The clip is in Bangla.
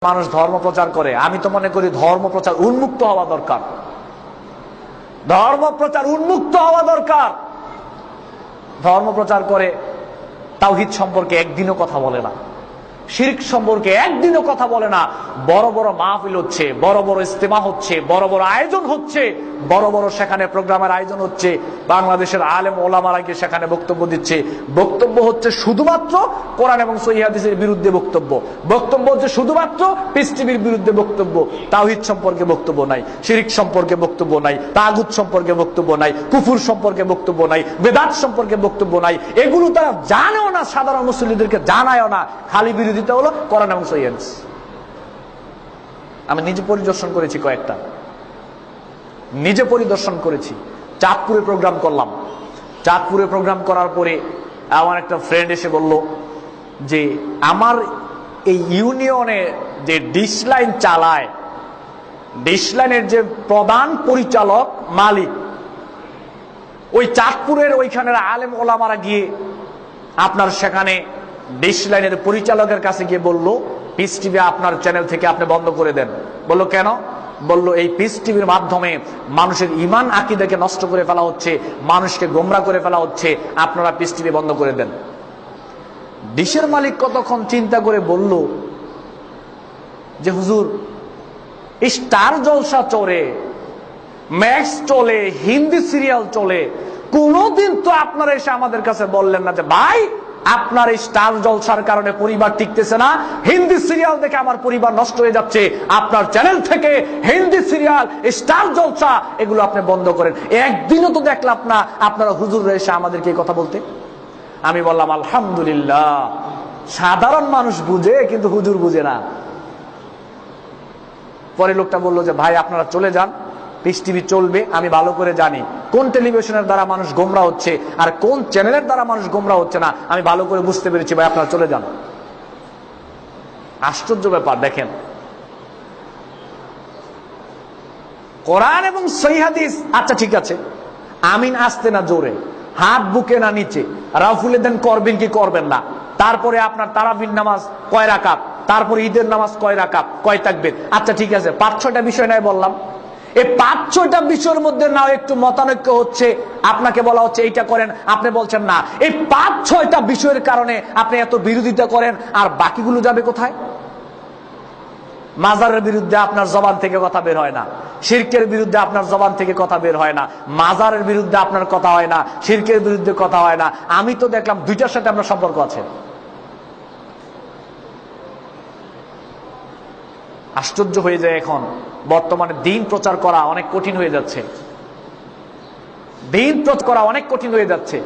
মানুষ ধর্ম প্রচার করে, আমি তো মনে করি ধর্ম প্রচার উন্মুক্ত হওয়া দরকার। ধর্ম প্রচার উন্মুক্ত হওয়া দরকার। ধর্ম প্রচার করে তাওহীদ সম্পর্কে একদিনও কথা বলে না, শিরক সম্পর্কে একদিনও কথা বলে না। বড় বড় মাহফিল হচ্ছে, বড় বড় ইজতেমা হচ্ছে, বড় বড় আয়োজন হচ্ছে, বড় বড় সেখানে প্রোগ্রামের আয়োজন হচ্ছে, বাংলাদেশের আলেম ওলামারা গিয়ে সেখানে বক্তব্য দিচ্ছে। বক্তব্য হচ্ছে শুধুমাত্র কোরআন এবং সহিহ হাদিসের বিরুদ্ধে বক্তব্য, বক্তব্য হচ্ছে শুধুমাত্র পিস টিভির বিরুদ্ধে বক্তব্য। তাওহীদ সম্পর্কে বক্তব্য নাই, শিরক সম্পর্কে বক্তব্য নাই, তাগুত সম্পর্কে বক্তব্য নাই, কুফর সম্পর্কে বক্তব্য নাই, বেদাত সম্পর্কে বক্তব্য নাই। এগুলো তারা জানেও না, সাধারণ মুসলিমদেরকে জানায়ও না। খালি বিরোধিতা হলো কোরআন এবং সহিহ হাদিস। আমি নিজে পরিদর্শন করেছি, কয়েকটা নিজে পরিদর্শন করেছি। চাঁদপুরে প্রোগ্রাম করলাম। চাঁদপুরে প্রোগ্রাম করার পরে আমার একটা ফ্রেন্ড এসে বলল যে আমার এই ইউনিয়নে যে ডিশ লাইন চালায়, ডিশ লাইনের যে প্রধান পরিচালক মালিক, ওই চাঁদপুরের ওইখানের আলেম ওলামারা গিয়ে আপনার সেখানে ডিশ লাইনের পরিচালকের কাছে গিয়ে বলল পিস টিভি আপনার চ্যানেল থেকে আপনি বন্ধ করে দেন। বলল কেন? বলল এই পিস টিভির মাধ্যমে মানুষের ঈমান আকীদাকে নষ্ট করে ফেলা হচ্ছে, মানুষকে গোমরা করে ফেলা হচ্ছে, আপনারা পিস টিভি বন্ধ করে দেন। ডিশের মালিক কতক্ষণ চিন্তা করে বলল যে হুজুর, স্টার জলসা চলে, ম্যাক্স চলে, হিন্দি সিরিয়াল চলে, কোনদিন তো আপনারা এসে আমাদের কাছে বললেন না যে ভাই আপনার এই স্টার জলসার কারণে পরিবার টিকতেছে না, হিন্দি সিরিয়াল দেখে আমার পরিবার নষ্ট হয়ে যাচ্ছে, আপনার চ্যানেল থেকে হিন্দি সিরিয়াল, স্টার জলসা এগুলো আপনি বন্ধ করেন। একদিনও তো দেখলাম না আপনারা হুজুররা এসে আমাদেরকে এই কথা বলতে। আমি বললাম আলহামদুলিল্লাহ, সাধারণ মানুষ বুঝে কিন্তু হুজুর বুঝে না। পরে লোকটা বললো যে ভাই আপনারা চলে যান, পিস টিভি চলবে, আমি ভালো করে জানি কোন টেলিভিশনের দ্বারা মানুষ গোমরা হচ্ছে আর কোন চ্যানেলের দ্বারা মানুষ গোমরা হচ্ছে না, আমি ভালো করে বুঝতে পেরেছি, ভাই আপনারা চলে যান। আশ্চর্য ব্যাপার দেখেন, কোরআন এবং সহিহ হাদিস, আচ্ছা ঠিক আছে, আমিন আসতে না জোরে, হাত বুকে না নিচে, রাফুলে দেন করবেন কি করবেন না, তারপরে আপনার তারাবির নামাজ কয় রাকাত, তারপরে ঈদের নামাজ কয় রাকাত, কয় তাকবীর, আচ্ছা ঠিক আছে, 5-6টা বিষয় নাই বললাম। এই 5-6টা বিষয়ের মধ্যে নাও একটু মতানৈক্য হচ্ছে, আপনাকে বলা হচ্ছে এইটা করেন, আপনি বলছেন না। এই 5-6টা বিষয়ের কারণে আপনি এত বিরোধিতা করেন, আর বাকিগুলো যাবে কোথায়? মাজারের বিরুদ্ধে আপনার জবান থেকে কথা বের হয় না, শিরকের বিরুদ্ধে আপনার জবান থেকে কথা বের হয় না, মাজারের বিরুদ্ধে আপনার কথা হয় না, শিরকের বিরুদ্ধে কথা হয় না। আমি তো দেখলাম দুইটার সাথে আপনার সম্পর্ক আছে। আশ্চর্য হয়ে যায়, এখন বর্তমানে দিন প্রচার করা অনেক কঠিন হয়ে যাচ্ছে, দিন প্রচার করা অনেক কঠিন হয়ে যাচ্ছে।